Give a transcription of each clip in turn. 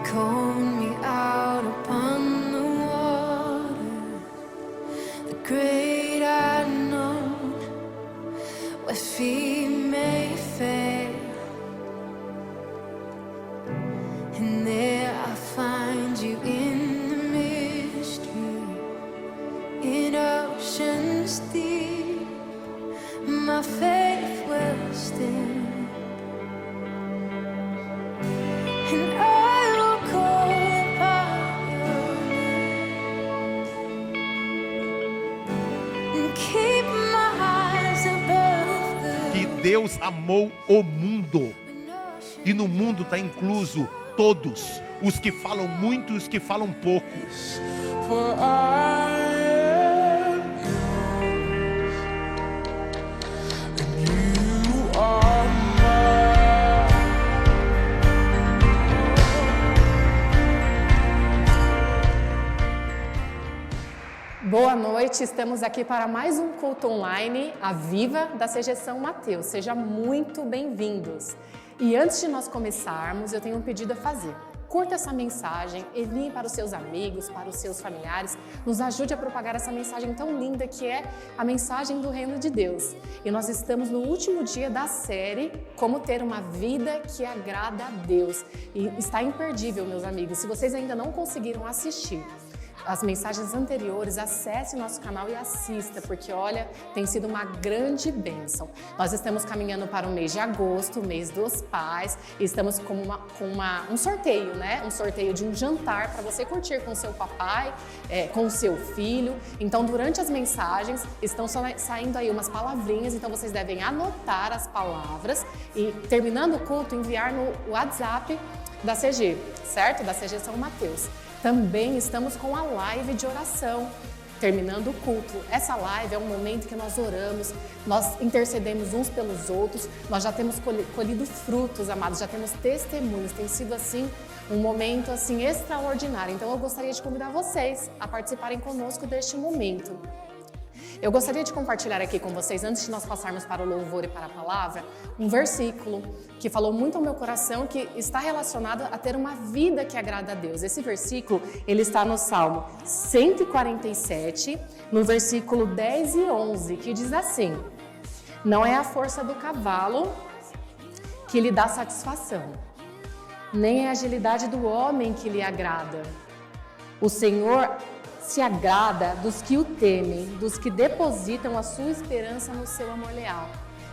called me out upon the waters, the great unknown, where feet may fail. And there I find you in the mystery, in oceans deep, my faith will stand. And I will call upon your name and keep my eyes above the Que Deus amou o mundo. E no mundo está incluso todos, os que falam muito e os que falam pouco. For I am yours, and you are mine. Boa noite, estamos aqui para mais um culto online, a Viva da CG São Mateus. Sejam muito bem-vindos. E antes de nós começarmos, eu tenho um pedido a fazer. Curta essa mensagem, envie para os seus amigos, para os seus familiares. Nos ajude a propagar essa mensagem tão linda que é a mensagem do Reino de Deus. E nós estamos no último dia da série Como Ter uma Vida que Agrada a Deus. E está imperdível, meus amigos. Se vocês ainda não conseguiram assistir as mensagens anteriores, acesse o nosso canal e assista, porque olha, tem sido uma grande bênção. Nós estamos caminhando para o mês de agosto, o mês dos pais, e estamos com um sorteio, né? Um sorteio de um jantar para você curtir com o seu papai, com o seu filho. Então, durante as mensagens, estão saindo aí umas palavrinhas, então vocês devem anotar as palavras e, terminando o culto, enviar no WhatsApp da CG, certo? Da CG São Mateus. Também estamos com a live de oração, terminando o culto. Essa live é um momento que nós oramos, nós intercedemos uns pelos outros, nós já temos colhido frutos, amados, já temos testemunhos, tem sido assim um momento assim extraordinário. Então eu gostaria de convidar vocês a participarem conosco deste momento. Eu gostaria de compartilhar aqui com vocês, antes de nós passarmos para o louvor e para a palavra, um versículo que falou muito ao meu coração, que está relacionado a ter uma vida que agrada a Deus. Esse versículo, ele está no Salmo 147, no versículo 10 e 11, que diz assim: não é a força do cavalo que lhe dá satisfação, nem é a agilidade do homem que lhe agrada. O Senhor se agrada dos que o temem, dos que depositam a sua esperança no seu amor leal.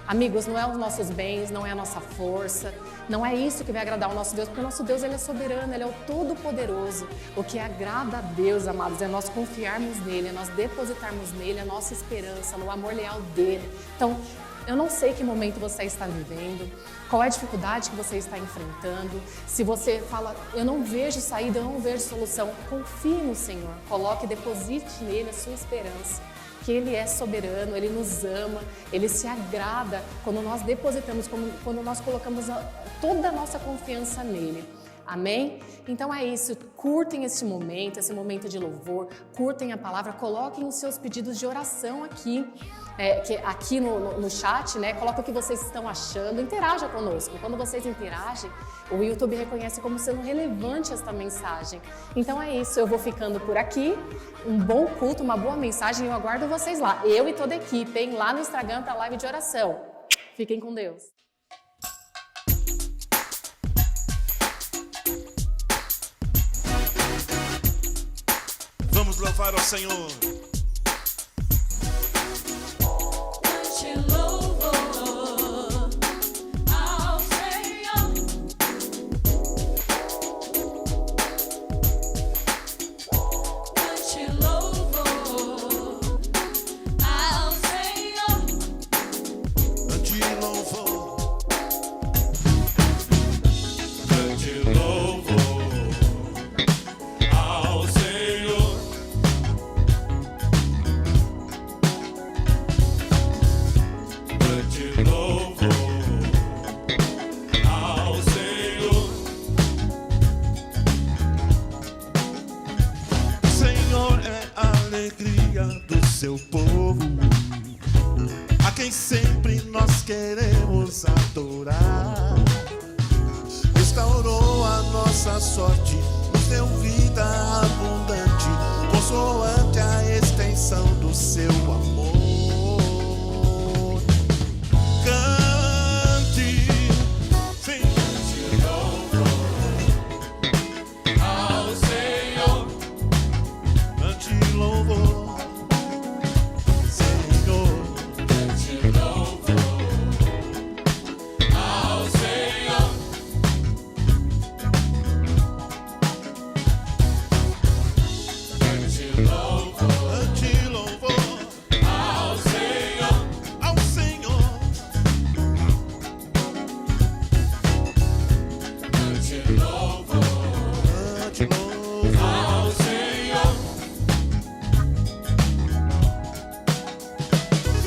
Amigos, não é os nossos bens, não é a nossa força, não é isso que vai agradar o nosso Deus, porque o nosso Deus, ele é soberano, ele é o Todo-Poderoso. O que agrada a Deus, amados, é nós confiarmos nele, é nós depositarmos nele a nossa esperança, no amor leal dele. Então, eu não sei que momento você está vivendo, qual é a dificuldade que você está enfrentando. Se você fala, eu não vejo saída, eu não vejo solução, confie no Senhor, coloque, deposite nele a sua esperança, que Ele é soberano, Ele nos ama, Ele se agrada quando nós depositamos, quando nós colocamos toda a nossa confiança nele. Amém? Então é isso, curtem esse momento de louvor, curtem a palavra, coloquem os seus pedidos de oração aqui, aqui no chat, né? Coloca o que vocês estão achando, interaja conosco. Quando vocês interagem, o YouTube reconhece como sendo relevante esta mensagem. Então é isso, eu vou ficando por aqui, um bom culto, uma boa mensagem, eu aguardo vocês lá, eu e toda a equipe, hein? Lá no Instagram para a live de oração. Fiquem com Deus. Vamos louvar ao Senhor. Seu povo, a quem sempre nós queremos adorar, restaurou a nossa nossa sorte, nos deu vida abundante, consoante a extensão do seu amor. Cante, sim, Ao Senhor, cante louvor, Senhor. te louvo. Ao Senhor, te louvo. Cante louvor Ao Senhor, ao Senhor. te louvo. Cante louvor Ao Senhor,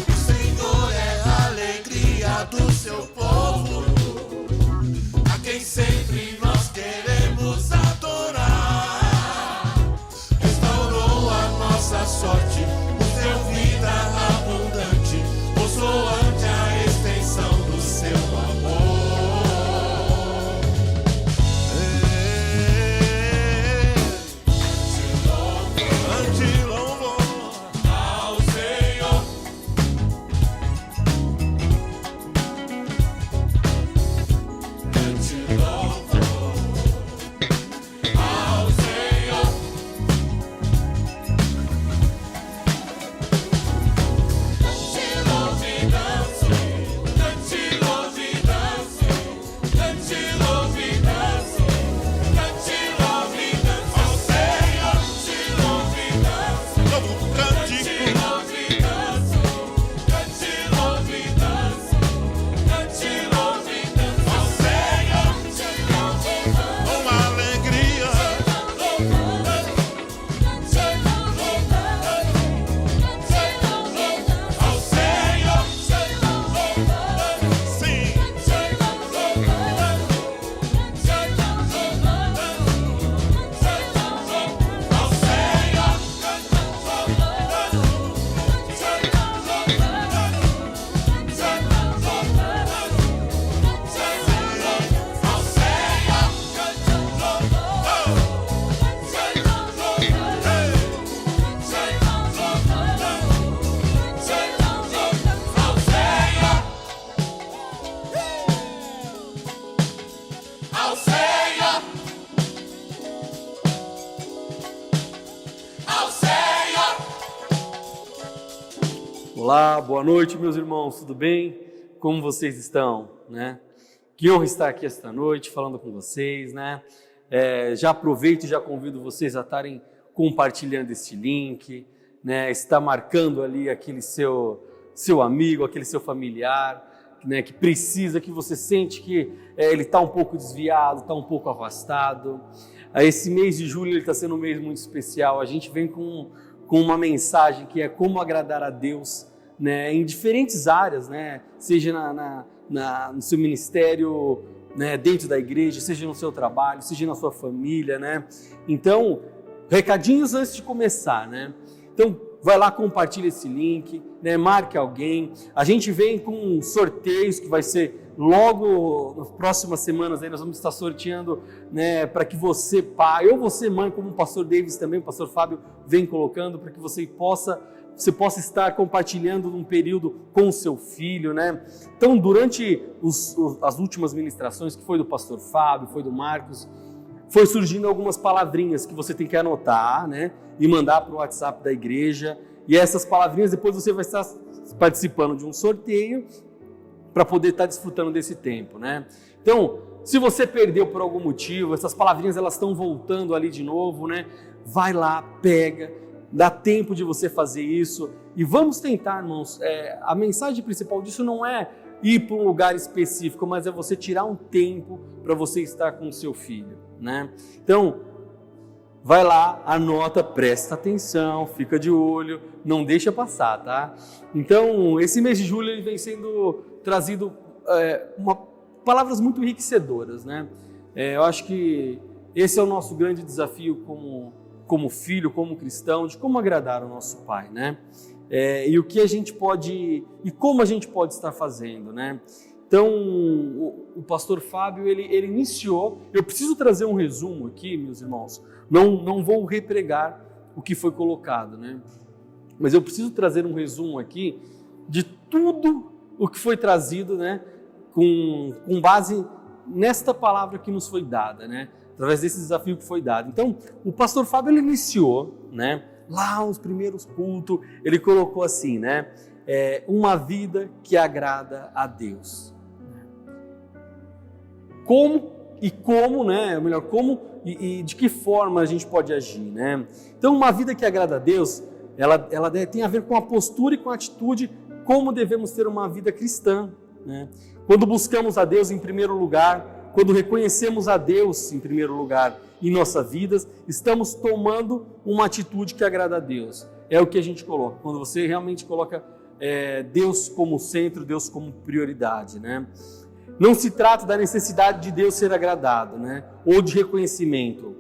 o Senhor é a alegria do seu povo, a quem sempre nós queremos adorar. Restaurou a nossa sorte, nos deu vida abundante, consoante a extensão do seu amor. Cante louvor ao Senhor, te louvo. Ao Senhor, te louvo e danço, te louvo e danço, te louvo e danço, te louvo e danço. Ao Senhor, te louvo e danço. novo cântico. Te louvo e danço, te louvo e danço, te louvo e danço. Ao Senhor, te louvo e danço, Com alegria, te louvo e danço, te louvo e danço. Ao Senhor, te louvo e danço, sim, te louvo e danço, te louvo e danço, te louvo e danço. Ao Senhor, ao Senhor, ao Senhor. Olá, boa noite, meus irmãos, tudo bem? Como vocês estão, né? Que honra estar aqui esta noite falando com vocês, né? Já aproveito e já convido vocês a estarem compartilhando este link, né? Está marcando ali aquele seu amigo, aquele seu familiar, né? Que precisa, que você sente que ele está um pouco desviado, está um pouco afastado. Esse mês de julho ele está sendo um mês muito especial. A gente vem com uma mensagem que é como agradar a Deus, né, em diferentes áreas, né, seja no seu ministério, né, dentro da igreja, seja no seu trabalho, seja na sua família, né. Então, recadinhos antes de começar, né. Então, vai lá, compartilha esse link, né, marque alguém. A gente vem com sorteios que vai ser logo nas próximas semanas, aí nós vamos estar sorteando, né, para que você, pai, ou você, mãe, como o pastor Davis também, o pastor Fábio vem colocando, para que você possa estar compartilhando num período com o seu filho, né? Então, durante as últimas ministrações, que foi do pastor Fábio, foi do Marcos, foi surgindo algumas palavrinhas que você tem que anotar, né? E mandar para o WhatsApp da igreja. E essas palavrinhas, depois você vai estar participando de um sorteio para poder estar desfrutando desse tempo, né? Então, se você perdeu por algum motivo, essas palavrinhas elas estão voltando ali de novo, né? Vai lá, pega. Dá tempo de você fazer isso e vamos tentar, irmãos, a mensagem principal disso não é ir para um lugar específico, mas é você tirar um tempo para você estar com o seu filho, né? Então, vai lá, anota, presta atenção, fica de olho, não deixa passar, tá? Então, esse mês de julho ele vem sendo trazido palavras muito enriquecedoras, né? Eu acho que esse é o nosso grande desafio como filho, como cristão, de como agradar o nosso Pai, né? E o que a gente pode, e como a gente pode estar fazendo, né? Então, o pastor Fábio, ele iniciou, eu preciso trazer um resumo aqui, meus irmãos, não vou repregar o que foi colocado, né? Mas eu preciso trazer um resumo aqui de tudo o que foi trazido, né? Com base nesta palavra que nos foi dada, né? Através desse desafio que foi dado. Então, o pastor Fábio, ele iniciou, né? Lá nos primeiros cultos, ele colocou assim, né? Uma vida que agrada a Deus. Como, né? Melhor, como e de que forma a gente pode agir, né? Então, uma vida que agrada a Deus, ela tem a ver com a postura e com a atitude, como devemos ter uma vida cristã, né? Quando buscamos a Deus em primeiro lugar, quando reconhecemos a Deus em primeiro lugar em nossas vidas, estamos tomando uma atitude que agrada a Deus. É o que a gente coloca. Quando você realmente coloca Deus como centro, Deus como prioridade, né? Não se trata da necessidade de Deus ser agradado, né? Ou de reconhecimento.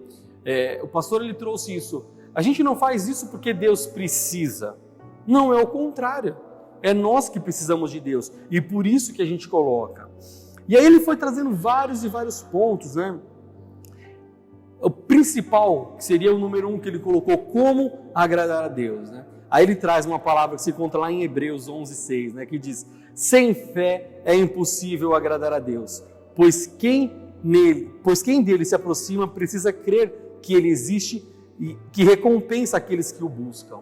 O pastor, ele trouxe isso. A gente não faz isso porque Deus precisa. Não, é o contrário. É nós que precisamos de Deus. E por isso que a gente coloca. E aí ele foi trazendo vários e vários pontos, né? O principal, que seria o número 1 que ele colocou, como agradar a Deus, né? Aí ele traz uma palavra que se encontra lá em Hebreus 11:6, né? Que diz: sem fé é impossível agradar a Deus, pois quem dele se aproxima precisa crer que ele existe e que recompensa aqueles que o buscam.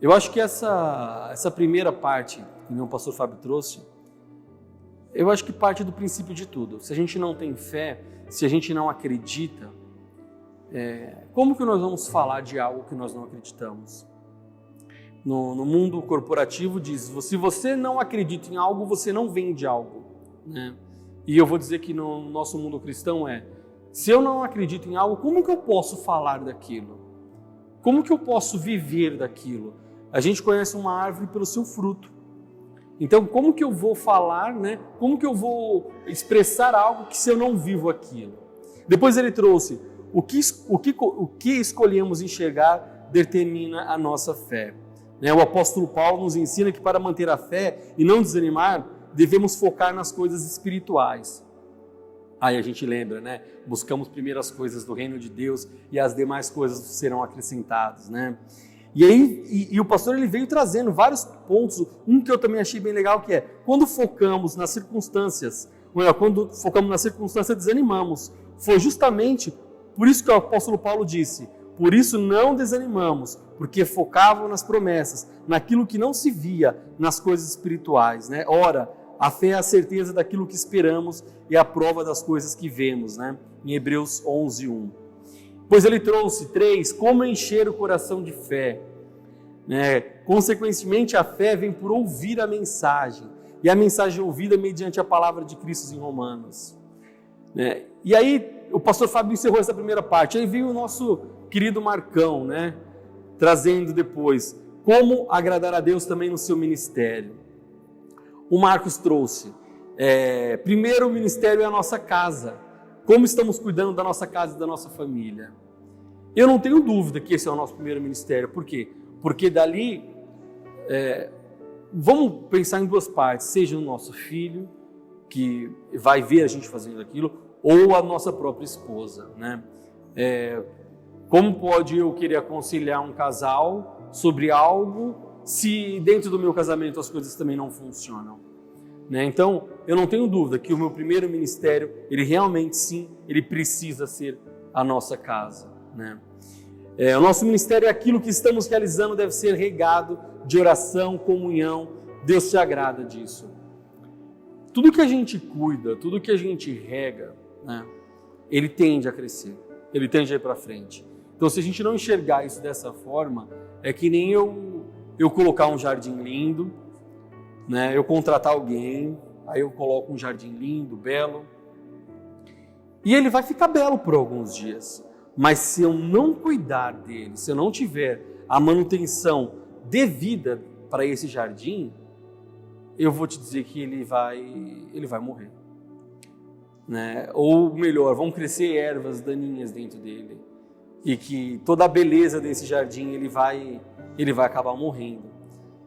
Eu acho que essa primeira parte que o pastor Fábio trouxe, eu acho que parte do princípio de tudo. Se a gente não tem fé, se a gente não acredita, como que nós vamos falar de algo que nós não acreditamos? No mundo corporativo diz, se você não acredita em algo, você não vende algo, né? E eu vou dizer que no nosso mundo cristão se eu não acredito em algo, como que eu posso falar daquilo? Como que eu posso viver daquilo? A gente conhece uma árvore pelo seu fruto. Então, como que eu vou falar, né? Como que eu vou expressar algo que se eu não vivo aquilo? Depois ele trouxe, o que escolhemos enxergar determina a nossa fé. O apóstolo Paulo nos ensina que para manter a fé e não desanimar, devemos focar nas coisas espirituais. Aí a gente lembra, né? Buscamos primeiro as coisas do reino de Deus e as demais coisas serão acrescentadas, né? E aí, o pastor, ele veio trazendo vários pontos, um que eu também achei bem legal, que quando focamos nas circunstâncias, desanimamos. Foi justamente por isso que o apóstolo Paulo disse, por isso não desanimamos, porque focavam nas promessas, naquilo que não se via, nas coisas espirituais, né? Ora, a fé é a certeza daquilo que esperamos e a prova das coisas que vemos, né? Em Hebreus 11:1. Pois ele trouxe 3, como encher o coração de fé, né? Consequentemente, a fé vem por ouvir a mensagem, e a mensagem ouvida mediante a palavra de Cristo em Romanos, né? E aí, o pastor Fábio encerrou essa primeira parte, aí veio o nosso querido Marcão, né? Trazendo depois, como agradar a Deus também no seu ministério. O Marcos trouxe, primeiro o ministério é a nossa casa, como estamos cuidando da nossa casa e da nossa família. Eu não tenho dúvida que esse é o nosso primeiro ministério. Por quê? Porque dali, vamos pensar em duas partes, seja o nosso filho, que vai ver a gente fazendo aquilo, ou a nossa própria esposa, né? Como pode eu querer aconselhar um casal sobre algo se dentro do meu casamento as coisas também não funcionam, né? Então, eu não tenho dúvida que o meu primeiro ministério, ele realmente sim, ele precisa ser a nossa casa, né? O nosso ministério é aquilo que estamos realizando, deve ser regado de oração, comunhão. Deus se agrada disso. Tudo que a gente cuida, tudo que a gente rega, né, ele tende a crescer, ele tende a ir para frente. Então, se a gente não enxergar isso dessa forma, é que nem eu colocar um jardim lindo, né, eu contratar alguém, aí eu coloco um jardim lindo, belo, e ele vai ficar belo por alguns dias. Mas se eu não cuidar dele, se eu não tiver a manutenção devida para esse jardim, eu vou te dizer que ele vai morrer, né? Ou melhor, vão crescer ervas daninhas dentro dele e que toda a beleza desse jardim ele vai acabar morrendo,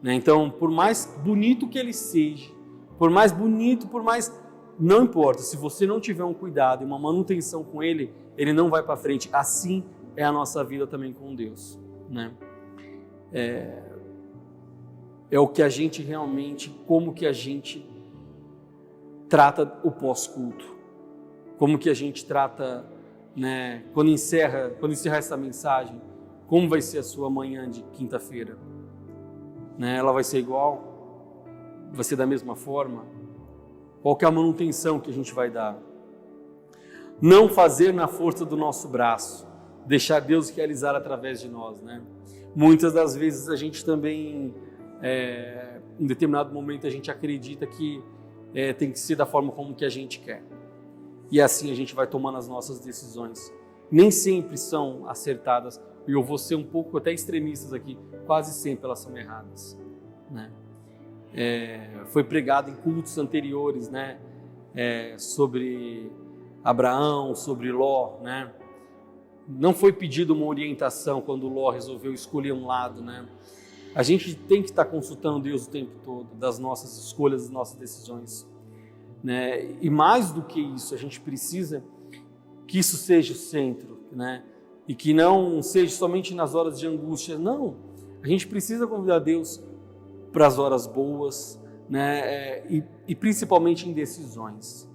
né? Então, por mais bonito que ele seja, Por mais bonito, por mais... Não importa, se você não tiver um cuidado e uma manutenção com ele, ele não vai para frente. Assim é a nossa vida também com Deus, né? É o que a gente realmente, como que a gente trata o pós-culto, como que a gente trata, né, quando encerra essa mensagem, como vai ser a sua manhã de quinta-feira, né? Ela vai ser igual? Vai ser da mesma forma? Qual que é a manutenção que a gente vai dar? Não fazer na força do nosso braço, deixar Deus realizar através de nós, né? Muitas das vezes a gente também, em determinado momento, a gente acredita que tem que ser da forma como que a gente quer. E assim a gente vai tomando as nossas decisões. Nem sempre são acertadas, e eu vou ser um pouco até extremistas aqui, quase sempre elas são erradas, né? Foi pregado em cultos anteriores, né, sobre Abraão, sobre Ló, né? Não foi pedido uma orientação quando Ló resolveu escolher um lado, né? A gente tem que estar consultando Deus o tempo todo, das nossas escolhas, das nossas decisões, né? E mais do que isso, a gente precisa que isso seja o centro, né? E que não seja somente nas horas de angústia, não. A gente precisa convidar Deus para as horas boas, né? E principalmente em decisões.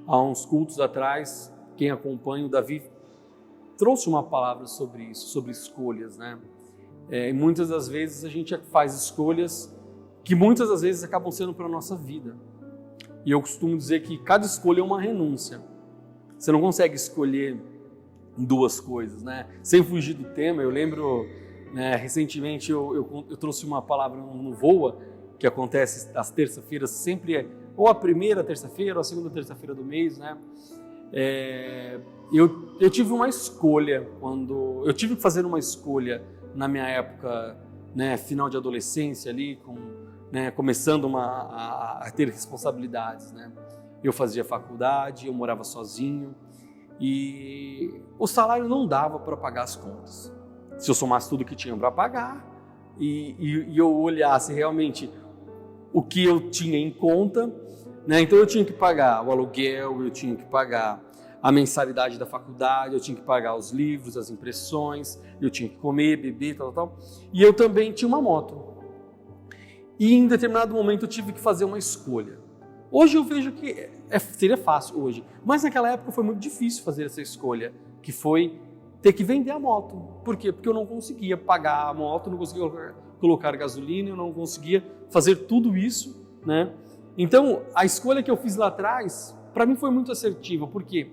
Há uns cultos atrás, quem acompanha, o Davi trouxe uma palavra sobre isso, sobre escolhas, né? E muitas das vezes a gente faz escolhas que muitas das vezes acabam sendo para a nossa vida. E eu costumo dizer que cada escolha é uma renúncia. Você não consegue escolher duas coisas, né? Sem fugir do tema, eu lembro, né, recentemente eu trouxe uma palavra no Voa, que acontece às terça-feiras, sempre ou a primeira terça-feira ou a segunda terça-feira do mês, né? Eu tive uma escolha, eu tive que fazer uma escolha na minha época, né, final de adolescência ali, né, começando a ter responsabilidades, né? Eu fazia faculdade, eu morava sozinho e o salário não dava para pagar as contas. Se eu somasse tudo que tinha para pagar e eu olhasse realmente o que eu tinha em conta, né? Então eu tinha que pagar o aluguel, eu tinha que pagar a mensalidade da faculdade, eu tinha que pagar os livros, as impressões, eu tinha que comer, beber, tal. E eu também tinha uma moto. E em determinado momento eu tive que fazer uma escolha. Hoje eu vejo que seria fácil hoje, mas naquela época foi muito difícil fazer essa escolha, que foi ter que vender a moto. Por quê? Porque eu não conseguia pagar a moto, não conseguia colocar gasolina, eu não conseguia fazer tudo isso, né? Então, a escolha que eu fiz lá atrás, para mim foi muito assertiva. Por quê?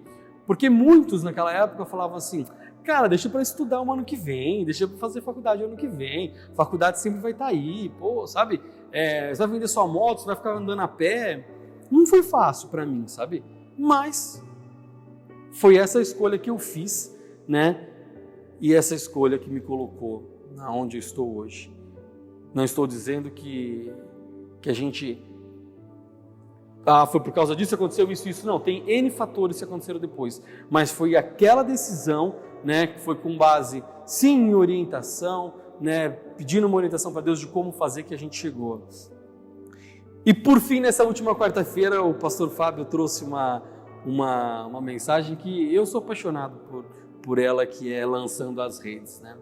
Porque muitos naquela época falavam assim, cara, deixa para estudar o ano que vem, deixa para fazer faculdade o ano que vem, faculdade sempre vai estar aí, pô, sabe? Você vai vender sua moto, você vai ficar andando a pé. Não foi fácil para mim, sabe? Mas foi essa escolha que eu fiz, né? E essa escolha que me colocou onde eu estou hoje. Não estou dizendo que a gente... foi por causa disso que aconteceu isso. Não, tem N fatores que aconteceram depois. Mas foi aquela decisão, né, que foi com base, sim, em orientação, né, pedindo uma orientação para Deus de como fazer, que a gente chegou. E por fim, nessa última quarta-feira, o pastor Fábio trouxe uma mensagem que eu sou apaixonado por ela, que é lançando as redes, né?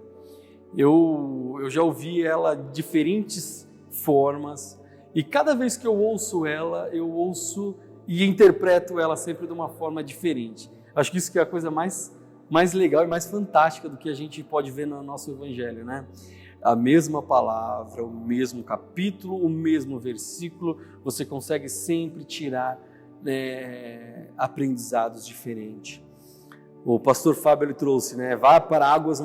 Eu já ouvi ela de diferentes formas, e cada vez que eu ouço ela, eu ouço e interpreto ela sempre de uma forma diferente. Acho que isso que é a coisa mais legal e mais fantástica do que a gente pode ver no nosso evangelho, né? A mesma palavra, o mesmo capítulo, o mesmo versículo, você consegue sempre tirar aprendizados diferentes. O pastor Fábio ele trouxe, né? Vá para águas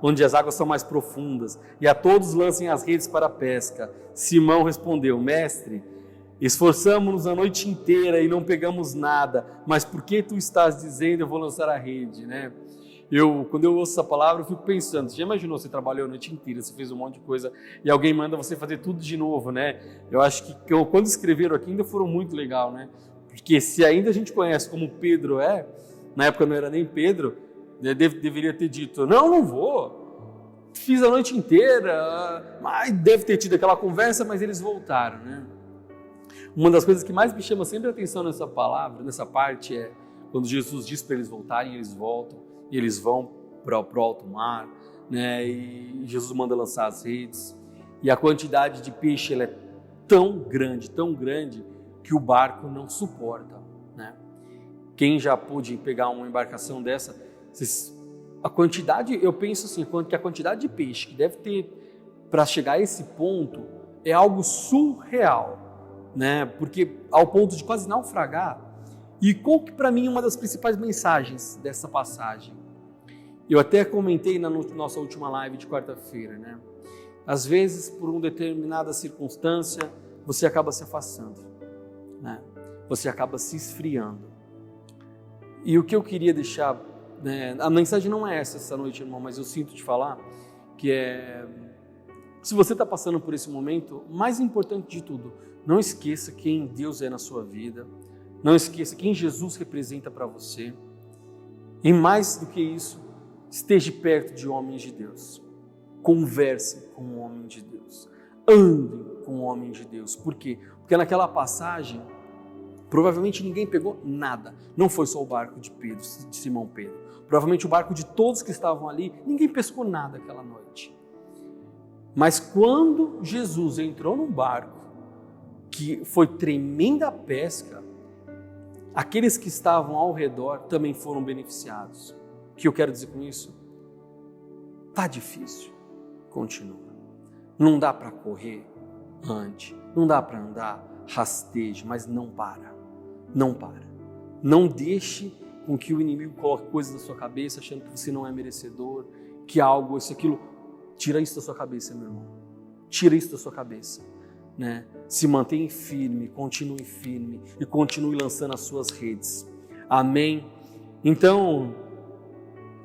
onde as águas são mais profundas, e a todos lancem as redes para a pesca. Simão respondeu, mestre, esforçamo-nos a noite inteira e não pegamos nada, mas por que tu estás dizendo eu vou lançar a rede, né? Quando eu ouço essa palavra, eu fico pensando, você já imaginou, você trabalhou a noite inteira, você fez um monte de coisa e alguém manda você fazer tudo de novo, né? Eu acho que quando escreveram aqui ainda foram muito legal, né? Porque se ainda a gente conhece como Pedro na época não era nem Pedro, deveria ter dito, não vou, fiz a noite inteira, mas deve ter tido aquela conversa, mas eles voltaram, né? Uma das coisas que mais me chama sempre a atenção nessa palavra, nessa parte, é quando Jesus diz para eles voltarem, eles voltam, e eles vão para o alto mar, né? E Jesus manda lançar as redes, e a quantidade de peixe ela é tão grande, que o barco não suporta, né? Quem já pôde pegar uma embarcação dessa, a quantidade, eu penso assim, que a quantidade de peixe que deve ter para chegar a esse ponto é algo surreal, né? Porque ao ponto de quase naufragar. E qual que para mim é uma das principais mensagens dessa passagem? Eu até comentei na nossa última live de quarta-feira, né? Às vezes, por uma determinada circunstância, você acaba se afastando, né? Você acaba se esfriando. E o que eu queria deixar, né? A mensagem não é essa noite, irmão, mas eu sinto te falar que se você está passando por esse momento, mais importante de tudo, não esqueça quem Deus é na sua vida, não esqueça quem Jesus representa para você, e mais do que isso, esteja perto de homens de Deus, converse com um homem de Deus, ande com um homem de Deus. Por quê? Porque naquela passagem, provavelmente ninguém pegou nada, não foi só o barco de Simão Pedro, provavelmente o barco de todos que estavam ali, ninguém pescou nada aquela noite. Mas quando Jesus entrou num barco, que foi tremenda pesca, aqueles que estavam ao redor também foram beneficiados. O que eu quero dizer com isso? Tá difícil, continua. Não dá para correr, ande. Não dá para andar, rasteje, mas não para. Não para. Não deixe com que o inimigo coloque coisas na sua cabeça, achando que você não é merecedor, que algo, isso, aquilo. Tira isso da sua cabeça, meu irmão. Tira isso da sua cabeça, né? Se mantenha firme e continue lançando as suas redes. Amém? Então,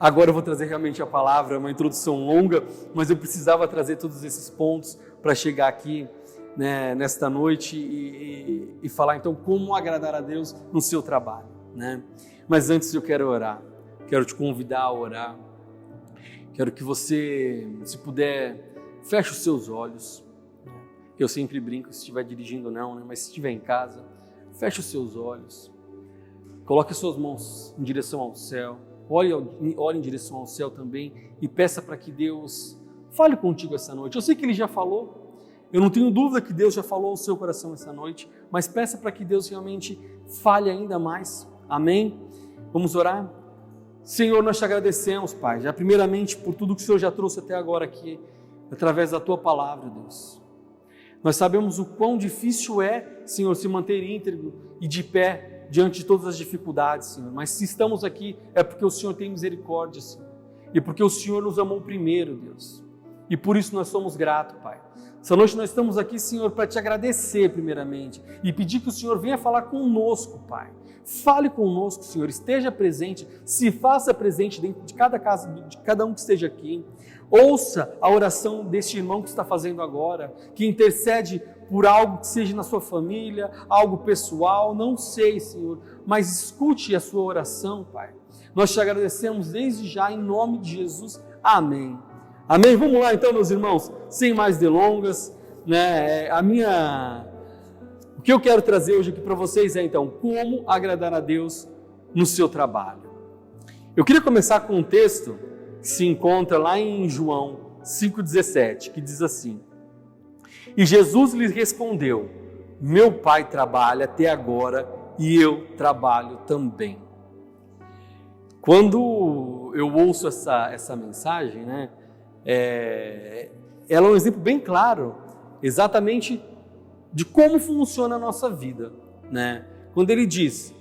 agora eu vou trazer realmente a palavra, uma introdução longa, mas eu precisava trazer todos esses pontos para chegar aqui, né, nesta noite e falar então como agradar a Deus no seu trabalho, né? Mas antes eu quero orar, quero te convidar a orar, quero que você, se puder, feche os seus olhos. Eu sempre brinco, se estiver dirigindo não, né? Mas se estiver em casa, feche os seus olhos, coloque as suas mãos em direção ao céu, olhe em direção ao céu também e peça para que Deus fale contigo essa noite. Eu sei que Ele já falou, eu não tenho dúvida que Deus já falou ao seu coração essa noite, mas peça para que Deus realmente fale ainda mais. Amém? Vamos orar? Senhor, nós te agradecemos, Pai, já primeiramente por tudo que o Senhor já trouxe até agora aqui, através da Tua palavra, Deus. Nós sabemos o quão difícil é, Senhor, se manter íntegro e de pé diante de todas as dificuldades, Senhor. Mas se estamos aqui é porque o Senhor tem misericórdia, Senhor. E porque o Senhor nos amou primeiro, Deus. E por isso nós somos gratos, Pai. Essa noite nós estamos aqui, Senhor, para te agradecer primeiramente e pedir que o Senhor venha falar conosco, Pai. Fale conosco, Senhor, esteja presente, se faça presente dentro de cada casa, de cada um que esteja aqui. Ouça a oração deste irmão que está fazendo agora, que intercede por algo que seja na sua família, algo pessoal, não sei, Senhor, mas escute a sua oração, Pai. Nós te agradecemos desde já, em nome de Jesus. Amém. Amém? Vamos lá então, meus irmãos, sem mais delongas, né? O que eu quero trazer hoje aqui para vocês é então, como agradar a Deus no seu trabalho. Eu queria começar com um texto que se encontra lá em João 5,17, que diz assim: E Jesus lhes respondeu: Meu Pai trabalha até agora e eu trabalho também. Quando eu ouço essa mensagem, né, ela é um exemplo bem claro, exatamente de como funciona a nossa vida, né? Quando ele diz: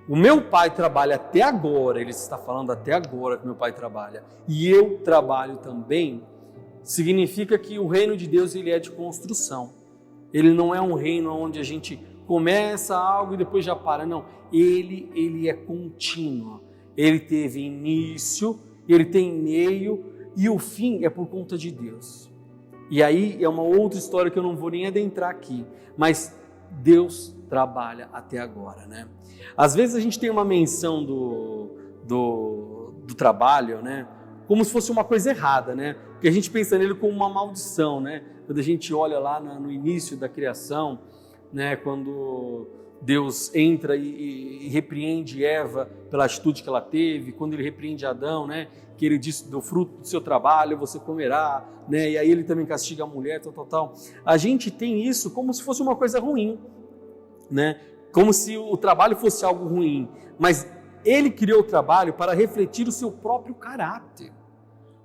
o meu Pai trabalha até agora, ele está falando até agora que meu Pai trabalha, e eu trabalho também, significa que o reino de Deus ele é de construção. Ele não é um reino onde a gente começa algo e depois já para, não. Ele é contínuo. Ele teve início, ele tem meio e o fim é por conta de Deus. E aí é uma outra história que eu não vou nem adentrar aqui, mas Deus trabalha até agora, né? Às vezes a gente tem uma menção do trabalho, né, como se fosse uma coisa errada, né? Porque a gente pensa nele como uma maldição, né? Quando a gente olha lá no início da criação, né, quando Deus entra e repreende Eva pela atitude que ela teve, quando ele repreende Adão, né, que ele disse: do fruto do seu trabalho você comerá, né, e aí ele também castiga a mulher, tal. A gente tem isso como se fosse uma coisa ruim, né, como se o trabalho fosse algo ruim, mas ele criou o trabalho para refletir o seu próprio caráter.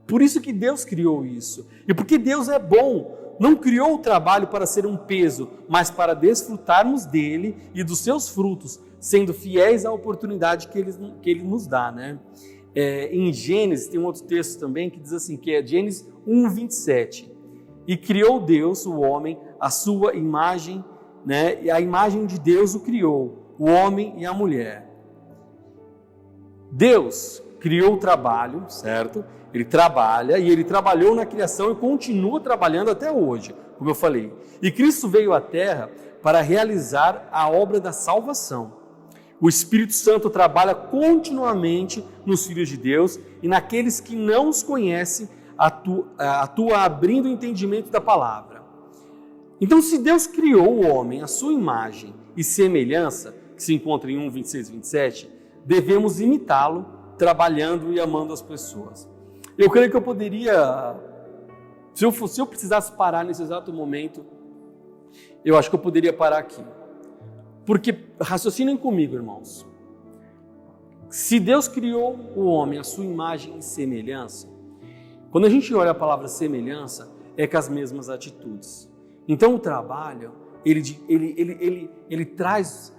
Por isso que Deus criou isso. E porque Deus é bom, não criou o trabalho para ser um peso, mas para desfrutarmos dele e dos seus frutos, sendo fiéis à oportunidade que ele nos dá, né? Em Gênesis tem um outro texto também que diz assim, que é Gênesis 1:27. E criou Deus o homem à sua imagem, né? E a imagem de Deus o criou, o homem e a mulher. Deus criou o trabalho, certo? Ele trabalha e ele trabalhou na criação e continua trabalhando até hoje, como eu falei. E Cristo veio à Terra para realizar a obra da salvação. O Espírito Santo trabalha continuamente nos filhos de Deus e naqueles que não os conhecem, atua abrindo o entendimento da palavra. Então, se Deus criou o homem à sua imagem e semelhança, que se encontra em 1:26-27, devemos imitá-lo, trabalhando e amando as pessoas. Eu creio que eu poderia, se eu precisasse parar nesse exato momento, eu acho que eu poderia parar aqui. Porque, raciocinem comigo, irmãos, se Deus criou o homem à sua imagem e semelhança, quando a gente olha a palavra semelhança, é com as mesmas atitudes. Então o trabalho, ele traz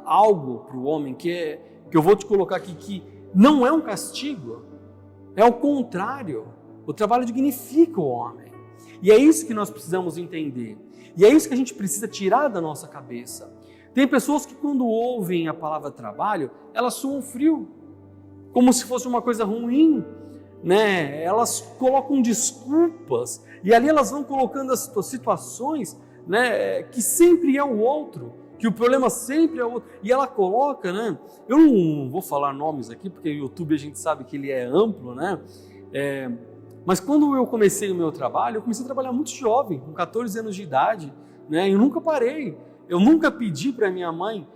algo para o homem que eu vou te colocar aqui, que não é um castigo, é o contrário. O trabalho dignifica o homem. E é isso que nós precisamos entender. E é isso que a gente precisa tirar da nossa cabeça. Tem pessoas que quando ouvem a palavra trabalho, elas suam frio, como se fosse uma coisa ruim, né? Elas colocam desculpas e ali elas vão colocando as situações, né, que sempre é o outro, que o problema sempre é o outro. E ela coloca, né? Eu não vou falar nomes aqui, porque o YouTube a gente sabe que ele é amplo, né? Mas quando eu comecei o meu trabalho, eu comecei a trabalhar muito jovem, com 14 anos de idade, né? E eu nunca parei. Eu nunca pedi para minha mãe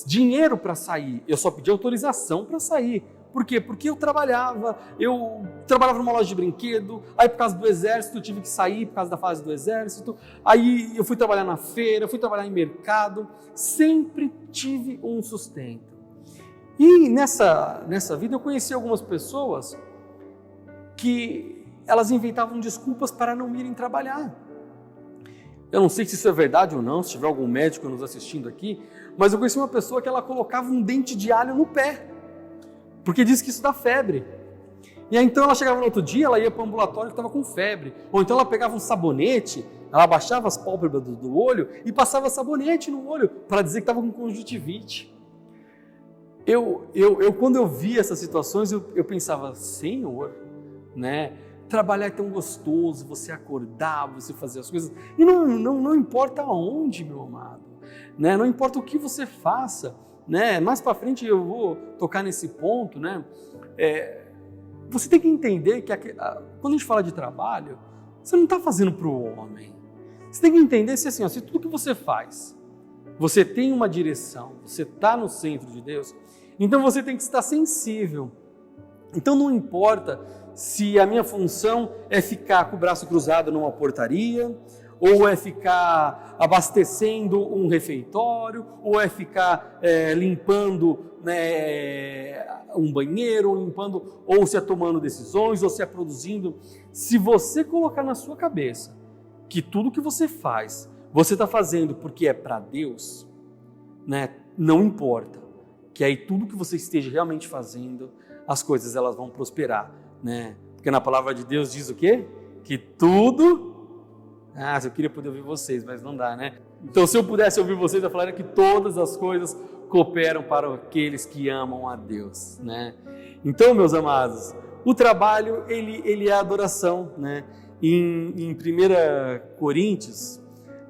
dinheiro para sair. Eu só pedi autorização para sair. Por quê? Porque eu trabalhava numa loja de brinquedo, aí por causa do exército eu tive que sair por causa da fase do exército, aí eu fui trabalhar na feira, fui trabalhar em mercado, sempre tive um sustento. E nessa vida eu conheci algumas pessoas que elas inventavam desculpas para não irem trabalhar. Eu não sei se isso é verdade ou não, se tiver algum médico nos assistindo aqui, mas eu conheci uma pessoa que ela colocava um dente de alho no pé, porque diz que isso dá febre. E aí então ela chegava no outro dia, ela ia para o ambulatório que estava com febre. Ou então ela pegava um sabonete, ela abaixava as pálpebras do olho e passava sabonete no olho para dizer que estava com conjuntivite. Quando eu via essas situações, eu pensava, Senhor, né? Trabalhar é tão gostoso, você acordar, você fazer as coisas. E não importa aonde, meu amado, né? Não importa o que você faça. Né? Mais para frente eu vou tocar nesse ponto, né? Você tem que entender que quando a gente fala de trabalho, você não está fazendo para o homem. Você tem que entender se tudo que você faz, você tem uma direção, você está no centro de Deus, então você tem que estar sensível. Então não importa se a minha função é ficar com o braço cruzado numa portaria, ou é ficar abastecendo um refeitório, ou é ficar limpando, né, um banheiro, ou se é tomando decisões, ou se é produzindo. Se você colocar na sua cabeça que tudo que você faz, você está fazendo porque é para Deus, né, não importa, que aí tudo que você esteja realmente fazendo, as coisas elas vão prosperar, né? Porque na palavra de Deus diz o quê? Que tudo... eu queria poder ouvir vocês, mas não dá, né? Então, se eu pudesse ouvir vocês, eu falaria que todas as coisas cooperam para aqueles que amam a Deus, né? Então, meus amados, o trabalho, ele é adoração, né? Em 1 Coríntios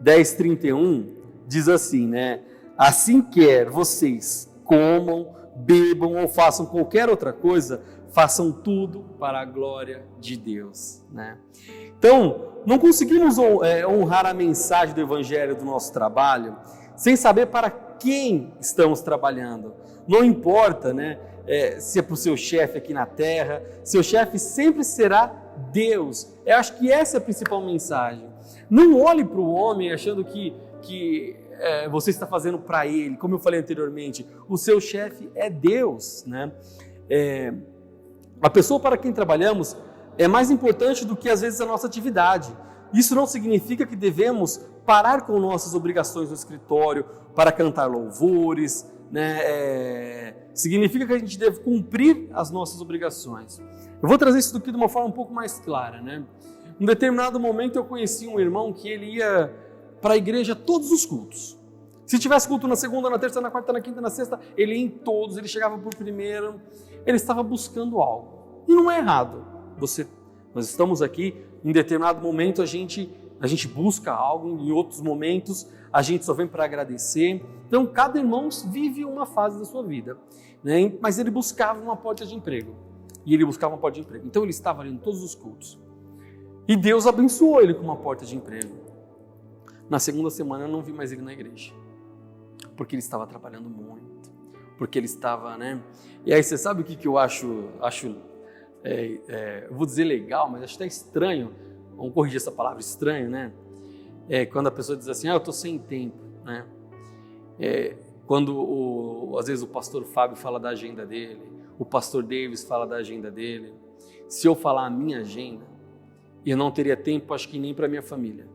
10:31, diz assim, né? Assim quer vocês comam, bebam ou façam qualquer outra coisa, façam tudo para a glória de Deus, né? Então, não conseguimos honrar a mensagem do Evangelho do nosso trabalho sem saber para quem estamos trabalhando. Não importa, né, se é para o seu chefe aqui na terra, seu chefe sempre será Deus. Eu acho que essa é a principal mensagem. Não olhe para o homem achando que você está fazendo para ele. Como eu falei anteriormente, o seu chefe é Deus, né? A pessoa para quem trabalhamos é mais importante do que às vezes a nossa atividade. Isso não significa que devemos parar com nossas obrigações no escritório para cantar louvores, né? Significa que a gente deve cumprir as nossas obrigações. Eu vou trazer isso aqui de uma forma um pouco mais clara, né? Em determinado momento eu conheci um irmão que ele ia para a igreja todos os cultos. Se tivesse culto na segunda, na terça, na quarta, na quinta, na sexta, ele ia em todos, ele chegava por primeiro, ele estava buscando algo. E não é errado. Nós estamos aqui, em determinado momento a gente busca algo, em outros momentos a gente só vem para agradecer. Então cada irmão vive uma fase da sua vida, né? Mas ele buscava uma porta de emprego. E ele buscava uma porta de emprego. Então ele estava ali em todos os cultos. E Deus abençoou ele com uma porta de emprego. Na segunda semana eu não vi mais ele na igreja. Porque ele estava trabalhando muito. Porque ele estava, né? E aí você sabe o que eu acho eu vou dizer legal, mas acho até estranho. Vamos corrigir essa palavra, estranho, né? Quando a pessoa diz assim, eu estou sem tempo, né? Quando às vezes o pastor Fábio fala da agenda dele, o pastor Davis fala da agenda dele. Se eu falar a minha agenda, eu não teria tempo, acho que nem para minha família,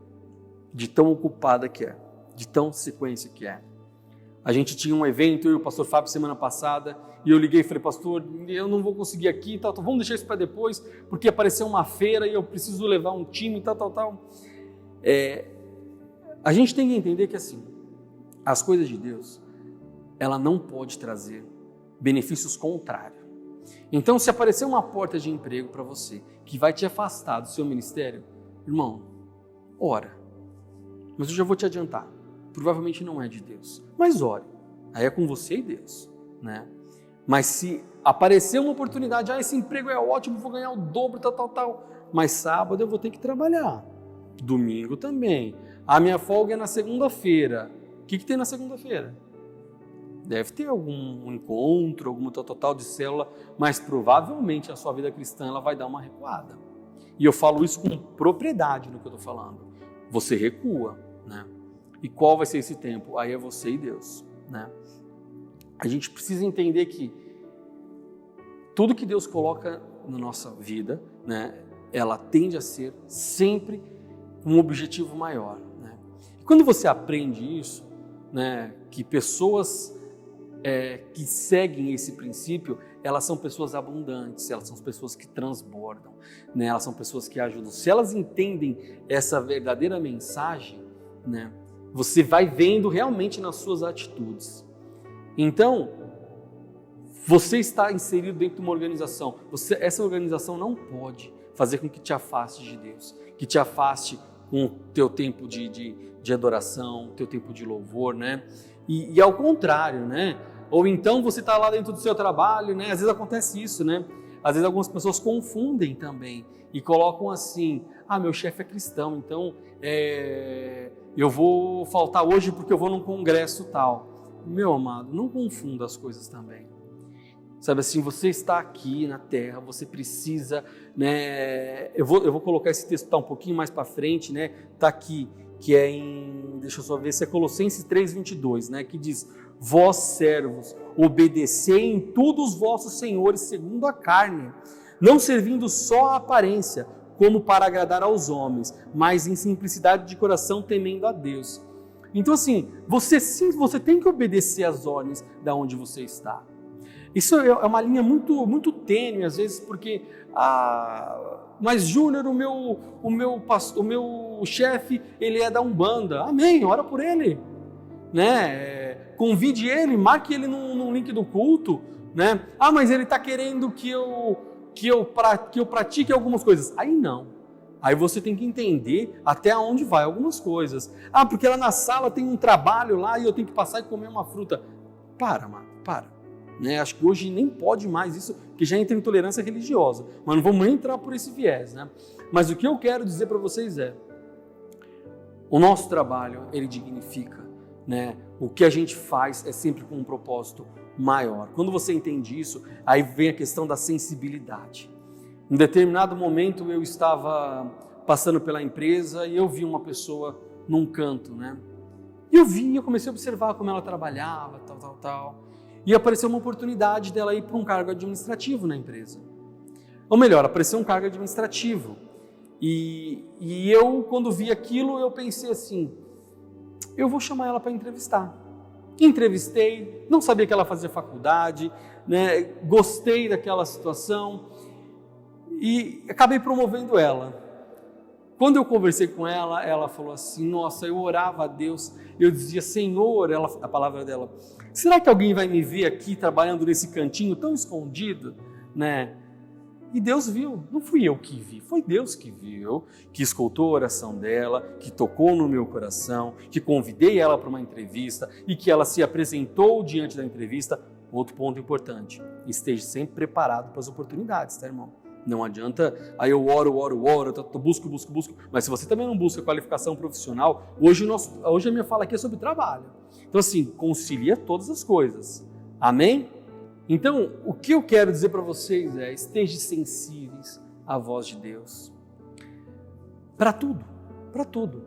de tão ocupada que é, de tão sequência que é. A gente tinha um evento, eu e o pastor Fábio semana passada, e eu liguei e falei, pastor, eu não vou conseguir aqui, tal, vamos deixar isso para depois, porque apareceu uma feira e eu preciso levar um time, tal. A gente tem que entender que assim, as coisas de Deus, ela não pode trazer benefícios contrários. Então, se aparecer uma porta de emprego para você, que vai te afastar do seu ministério, irmão, ora. Mas eu já vou te adiantar, provavelmente não é de Deus, mas ore. Aí é com você e Deus, né? Mas se aparecer uma oportunidade, esse emprego é ótimo, vou ganhar o dobro, tal, mas sábado eu vou ter que trabalhar, domingo também. A minha folga é na segunda-feira. O que tem na segunda-feira? Deve ter algum encontro, algum tal de célula, mas provavelmente a sua vida cristã ela vai dar uma recuada. E eu falo isso com propriedade no que eu estou falando. Você recua, né? E qual vai ser esse tempo? Aí é você e Deus, né? A gente precisa entender que tudo que Deus coloca na nossa vida, né, ela tende a ser sempre um objetivo maior, né? E quando você aprende isso, né, que pessoas que seguem esse princípio, elas são pessoas abundantes, elas são pessoas que transbordam, né? Elas são pessoas que ajudam. Se elas entendem essa verdadeira mensagem, né, você vai vendo realmente nas suas atitudes. Então, você está inserido dentro de uma organização. Essa organização não pode fazer com que te afaste de Deus, que te afaste com o teu tempo de adoração, teu tempo de louvor, né? E ao contrário, né? Ou então você está lá dentro do seu trabalho, né? Às vezes acontece isso, né? Às vezes algumas pessoas confundem também e colocam assim, meu chefe é cristão, então eu vou faltar hoje porque eu vou num congresso tal. Meu amado, não confunda as coisas também. Sabe assim, você está aqui na terra, você precisa, né? Eu vou colocar esse texto tá um pouquinho mais para frente, né? Tá aqui, que é deixa eu só ver, se é Colossenses 3:22, né? Que diz: vós servos, obedecei em tudo os vossos senhores segundo a carne, não servindo só à aparência, como para agradar aos homens, mas em simplicidade de coração, temendo a Deus. Então assim, você tem que obedecer às ordens da onde você está. Isso é uma linha muito, muito tênue às vezes, porque mas Júnior, o meu chefe, ele é da Umbanda. Amém, ora por ele, né? Convide ele, marque ele num link do culto, né? Mas ele está querendo que eu pratique algumas coisas. Aí não. Aí você tem que entender até onde vai algumas coisas. Porque lá na sala tem um trabalho lá e eu tenho que passar e comer uma fruta. Para, mano, para. né? Acho que hoje nem pode mais isso, que já entra em intolerância religiosa, mas não vamos nem entrar por esse viés, né? Mas o que eu quero dizer para vocês é, o nosso trabalho, ele dignifica, né? O que a gente faz é sempre com um propósito maior. Quando você entende isso, aí vem a questão da sensibilidade. Em determinado momento eu estava passando pela empresa e eu vi uma pessoa num canto, né? E eu comecei a observar como ela trabalhava, tal. E apareceu uma oportunidade dela ir para um cargo administrativo na empresa. Ou melhor, apareceu um cargo administrativo. E eu, quando vi aquilo, eu pensei assim, eu vou chamar ela para entrevistar. Entrevistei, não sabia que ela fazia faculdade, né? Gostei daquela situação e acabei promovendo ela. Quando eu conversei com ela, ela falou assim, nossa, eu orava a Deus, eu dizia, Senhor, a palavra dela, será que alguém vai me ver aqui trabalhando nesse cantinho tão escondido, né? E Deus viu, não fui eu que vi, foi Deus que viu, que escutou a oração dela, que tocou no meu coração, que convidei ela para uma entrevista e que ela se apresentou diante da entrevista. Outro ponto importante, esteja sempre preparado para as oportunidades, tá, irmão? Não adianta, aí eu oro, busco, mas se você também não busca qualificação profissional, hoje a minha fala aqui é sobre trabalho. Então assim, concilia todas as coisas, amém? Então, o que eu quero dizer para vocês é, estejam sensíveis à voz de Deus. Para tudo,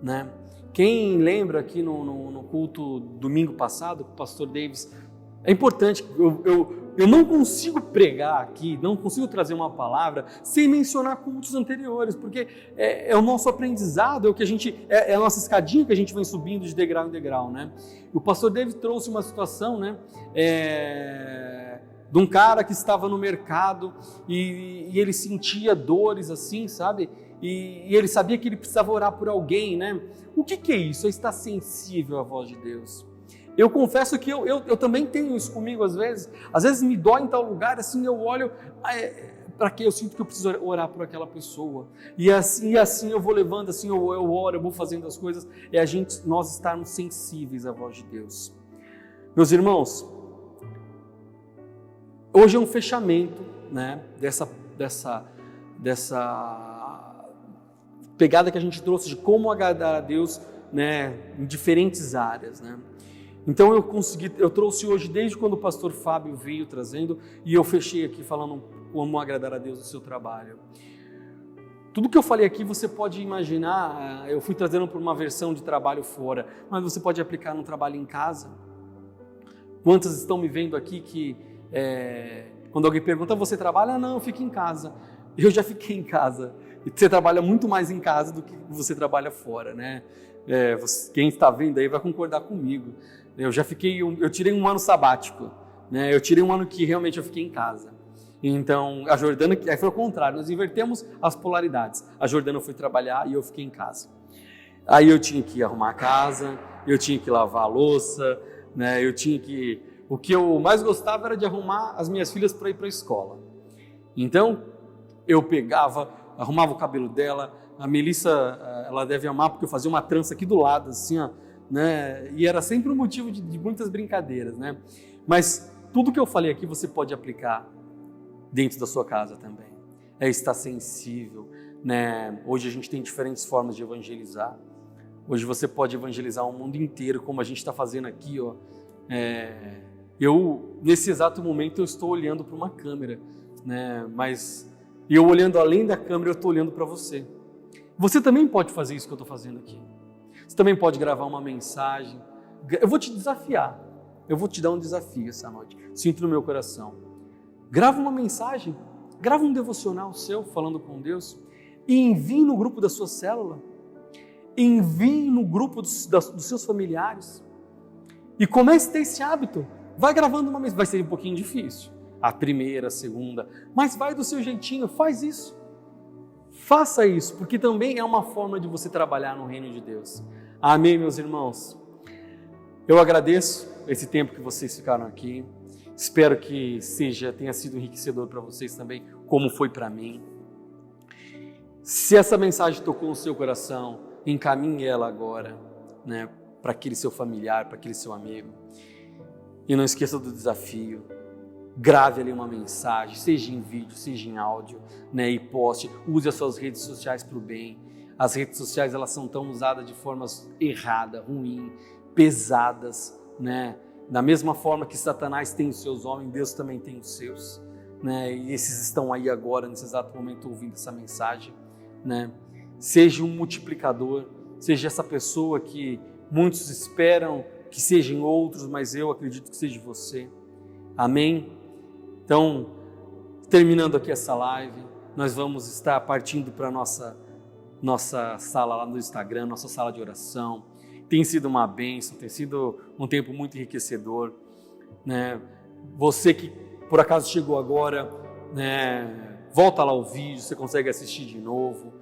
né? Quem lembra aqui no culto domingo passado, o pastor Davis, é importante, eu não consigo pregar aqui, não consigo trazer uma palavra sem mencionar cultos anteriores, porque é o nosso aprendizado, é o que é a nossa escadinha que a gente vem subindo de degrau em degrau, né? O pastor David trouxe uma situação, né? De um cara que estava no mercado e ele sentia dores assim, sabe? E ele sabia que ele precisava orar por alguém, né? O que é isso? É estar sensível à voz de Deus. Eu confesso que eu também tenho isso comigo às vezes me dói em tal lugar, assim eu olho, para que eu sinto que eu preciso orar por aquela pessoa, e assim eu vou levando, assim eu oro, eu vou fazendo as coisas, nós estarmos sensíveis à voz de Deus. Meus irmãos, hoje é um fechamento, né, dessa pegada que a gente trouxe de como agradar a Deus, né, em diferentes áreas, né. Então eu trouxe hoje, desde quando o pastor Fábio veio trazendo, e eu fechei aqui falando como agradar a Deus no seu trabalho. Tudo que eu falei aqui você pode imaginar, eu fui trazendo por uma versão de trabalho fora, mas você pode aplicar no trabalho em casa. Quantos estão me vendo aqui que quando alguém pergunta, você trabalha? Não, eu fico em casa. Eu já fiquei em casa. E você trabalha muito mais em casa do que você trabalha fora, né? Quem está vendo aí vai concordar comigo. Eu tirei um ano sabático, né? Eu tirei um ano que realmente eu fiquei em casa. Então, a Jordana, aí foi o contrário, nós invertemos as polaridades. A Jordana foi trabalhar e eu fiquei em casa. Aí eu tinha que arrumar a casa, eu tinha que lavar a louça, né? O que eu mais gostava era de arrumar as minhas filhas para ir para a escola. Então, eu arrumava o cabelo dela, a Melissa, ela deve amar porque eu fazia uma trança aqui do lado, assim, ó, né? E era sempre um motivo de muitas brincadeiras, né? Mas tudo que eu falei aqui você pode aplicar dentro da sua casa também. É estar sensível, né? Hoje a gente tem diferentes formas de evangelizar. Hoje você pode evangelizar o mundo inteiro, como a gente está fazendo aqui, ó. Nesse exato momento, eu estou olhando para uma câmera, né? Mas eu olhando além da câmera, eu estou olhando para você. Você também pode fazer isso que eu estou fazendo aqui. Você também pode gravar uma mensagem. Eu vou te desafiar. Eu vou te dar um desafio essa noite. Sinto no meu coração. Grava uma mensagem. Grava um devocional seu, falando com Deus. E envie no grupo da sua célula. Envie no grupo dos seus familiares. E comece a ter esse hábito. Vai gravando uma mensagem. Vai ser um pouquinho difícil. A primeira, a segunda. Mas vai do seu jeitinho. Faz isso. Faça isso, porque também é uma forma de você trabalhar no reino de Deus. Amém, meus irmãos? Eu agradeço esse tempo que vocês ficaram aqui. Espero que tenha sido enriquecedor para vocês também, como foi para mim. Se essa mensagem tocou no seu coração, encaminhe ela agora, né, para aquele seu familiar, para aquele seu amigo. E não esqueça do desafio. Grave ali uma mensagem, seja em vídeo, seja em áudio, né? E poste. Use as suas redes sociais para o bem. As redes sociais, elas são tão usadas de formas erradas, ruins, pesadas, né? Da mesma forma que Satanás tem os seus homens, Deus também tem os seus, né? E esses estão aí agora, nesse exato momento, ouvindo essa mensagem, né? Seja um multiplicador, seja essa pessoa que muitos esperam que sejam outros, mas eu acredito que seja você. Amém? Então, terminando aqui essa live, nós vamos estar partindo para a nossa sala lá no Instagram, nossa sala de oração. Tem sido uma bênção, tem sido um tempo muito enriquecedor, né? Você que por acaso chegou agora, né? Volta lá o vídeo, você consegue assistir de novo.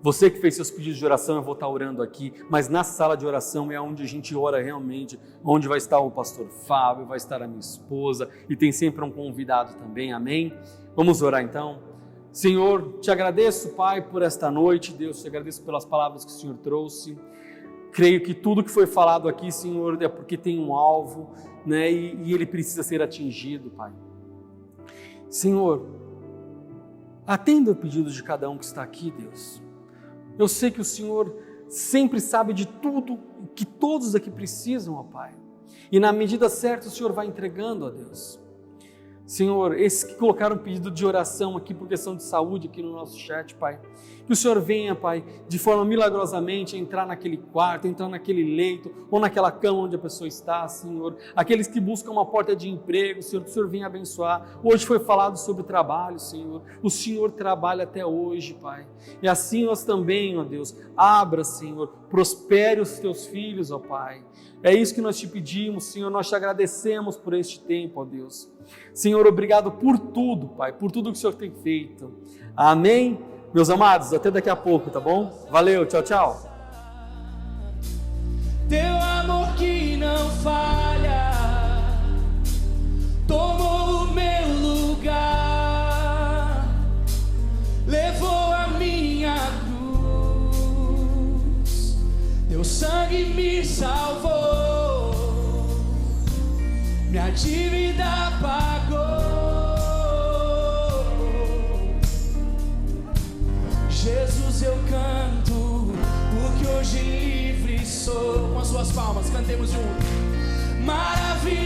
Você que fez seus pedidos de oração, eu vou estar orando aqui, mas na sala de oração é onde a gente ora realmente, onde vai estar o pastor Fábio, vai estar a minha esposa e tem sempre um convidado também, amém? Vamos orar então? Senhor, te agradeço, Pai, por esta noite, Deus, te agradeço pelas palavras que o Senhor trouxe. Creio que tudo que foi falado aqui, Senhor, é porque tem um alvo, né? E ele precisa ser atingido, Pai. Senhor, atenda o pedido de cada um que está aqui, Deus. Eu sei que o Senhor sempre sabe de tudo que todos aqui precisam, ó Pai. E na medida certa o Senhor vai entregando, ó Deus. Senhor, esses que colocaram pedido de oração aqui por questão de saúde aqui no nosso chat, Pai, que o Senhor venha, Pai, de forma milagrosamente entrar naquele quarto, entrar naquele leito ou naquela cama onde a pessoa está, Senhor. Aqueles que buscam uma porta de emprego, Senhor, que o Senhor venha abençoar. Hoje foi falado sobre trabalho, Senhor. O Senhor trabalha até hoje, Pai. E assim nós também, ó Deus, abra, Senhor, prospere os teus filhos, ó Pai. É isso que nós te pedimos, Senhor, nós te agradecemos por este tempo, ó Deus. Senhor, obrigado por tudo, Pai, por tudo que o Senhor tem feito. Amém? Meus amados, até daqui a pouco, tá bom? Valeu, tchau, tchau. Teu amor que não falha tomou o meu lugar, levou a minha cruz, teu sangue me salvou, minha dívida pagou. Jesus, eu canto, porque hoje livre sou. Com as suas palmas, cantemos juntos. Maravilha.